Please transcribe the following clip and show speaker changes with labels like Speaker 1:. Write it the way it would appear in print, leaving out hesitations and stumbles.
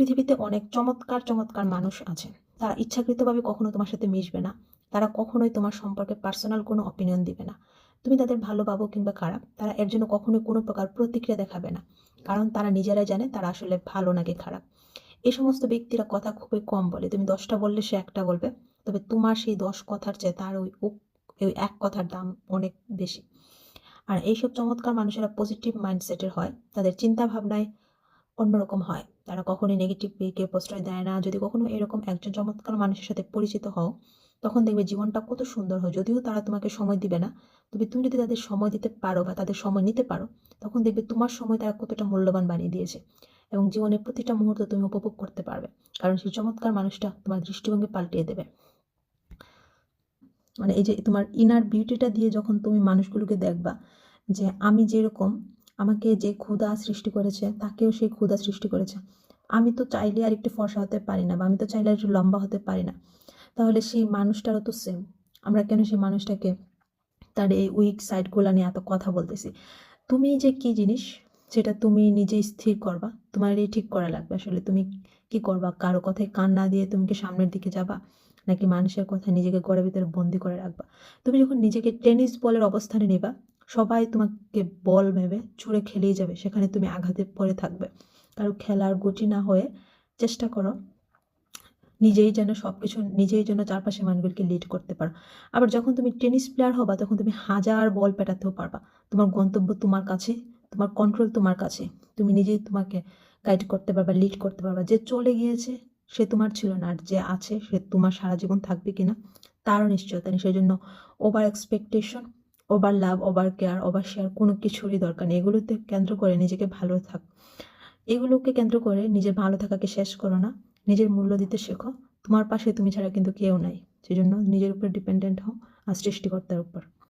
Speaker 1: পৃথিবীতে অনেক চমৎকার চমৎকার মানুষ আছে। তারা ইচ্ছাকৃতভাবে কখনো তোমার সাথে মিশবে না। তারা কখনোই তোমার সম্পর্কে পার্সোনাল কোনো অপিনিয়ন দিবে না। তুমি তাদের ভালো ভাবো কিংবা খারাপ, তারা এর জন্য কখনোই কোনো প্রকার প্রতিক্রিয়া দেখাবে না। কারণ তারা নিজেরাই জানে তারা আসলে ভালো নাকি খারাপ। এই সমস্ত ব্যক্তিরা কথা খুবই কম বলে। তুমি ১০টা বললে সে একটা বলবে। তবে তোমার সেই ১০ কথার চেয়ে তার ওই এক কথার দাম অনেক বেশি। আর এইসব চমৎকার মানুষেরা পজিটিভ মাইন্ডসেটের হয়। তাদের চিন্তা ভাবনায় অন্যরকম হয়। তারা কখনোই নেগেটিভ দিকে প্রশ্রয় দেয় না। যদি কখনো এরকম একজন চমৎকার মানুষের সাথে পরিচিত হও, তখন দেখবে জীবনটা কত সুন্দর হয়। যদিও তারা তোমাকে সময় দিবে না, তবে তুমি যদি তাদের সময় দিতে পারো বা তাদের সময় নিতে পারো, তখন দেখবে তোমার সময় তারা কতটা মূল্যবান বানিয়ে দিয়েছে। এবং জীবনের প্রতিটা মুহূর্ত তুমি উপভোগ করতে পারবে। কারণ সেই চমৎকার মানুষটা তোমার দৃষ্টিভঙ্গি পাল্টিয়ে দেবে। মানে এই যে তোমার ইনার বিউটিটা দিয়ে যখন তুমি মানুষগুলোকে দেখবা যে আমি যেরকম, আমাকে যে ক্ষুধা সৃষ্টি করেছে তাকেও সেই ক্ষুধা সৃষ্টি করেছে। আমি তো চাইলে আর একটু ফর্সা হতে পারি না বা আমি তো চাইলে আর একটু লম্বা হতে পারি না, তাহলে সেই মানুষটারও তো সেম। আমরা কেন সেই মানুষটাকে তার এই উইক সাইডগুলো নিয়ে এত কথা বলতেছি? তুমি যে কি জিনিস সেটা তুমি নিজেই স্থির করবা, তোমার এই ঠিক করা লাগবে আসলে তুমি কি করবা। কারো কথায় কান না দিয়ে তুমি কি সামনের দিকে যাবা, নাকি মানুষের কথা নিজেকে ঘরের ভিতরে বন্দি করে রাখবা? তুমি যখন নিজেকে টেনিস বলের অবস্থানে নিবা, সবাই তোমাকে বল ভেবে ছুঁড়ে খেলেই যাবে, সেখানে তুমি আঘাতে পড়ে থাকবে। কারো খেলার গুটি না হয়ে চেষ্টা করো নিজেই যেন সবকিছু, নিজেই যেন চারপাশে মানুষগুলোকে লিড করতে পারো। আবার যখন তুমি টেনিস প্লেয়ার হবা, তখন তুমি হাজার বল পেটাতেও পারবা। তোমার গন্তব্য তোমার কাছে, তোমার কন্ট্রোল তোমার কাছে। তুমি নিজেই তোমাকে গাইড করতে পারবা, লিড করতে পারবা। যে চলে গিয়েছে সে তোমার ছিল না, আর যে আছে সে তোমার সারা জীবন থাকবে কিনা তারও নিশ্চয়তা নেই। সেই জন্য ওভার এক্সপেকটেশন, ওভার লাভ, ওভার কেয়ার, ওভার শেয়ার কোনো কিছুরই দরকার নেই। এগুলোতে কেন্দ্র করে নিজেকে ভালো থাক, এগুলোকে কেন্দ্র করে নিজের ভালো থাকাকে শেষ করো না। নিজের মূল্য দিতে শেখো। তোমার পাশে তুমি ছাড়া কিন্তু কেউ নাই। সেজন্য নিজের উপর ডিপেন্ডেন্ট হও আর সৃষ্টিকর্তার উপর।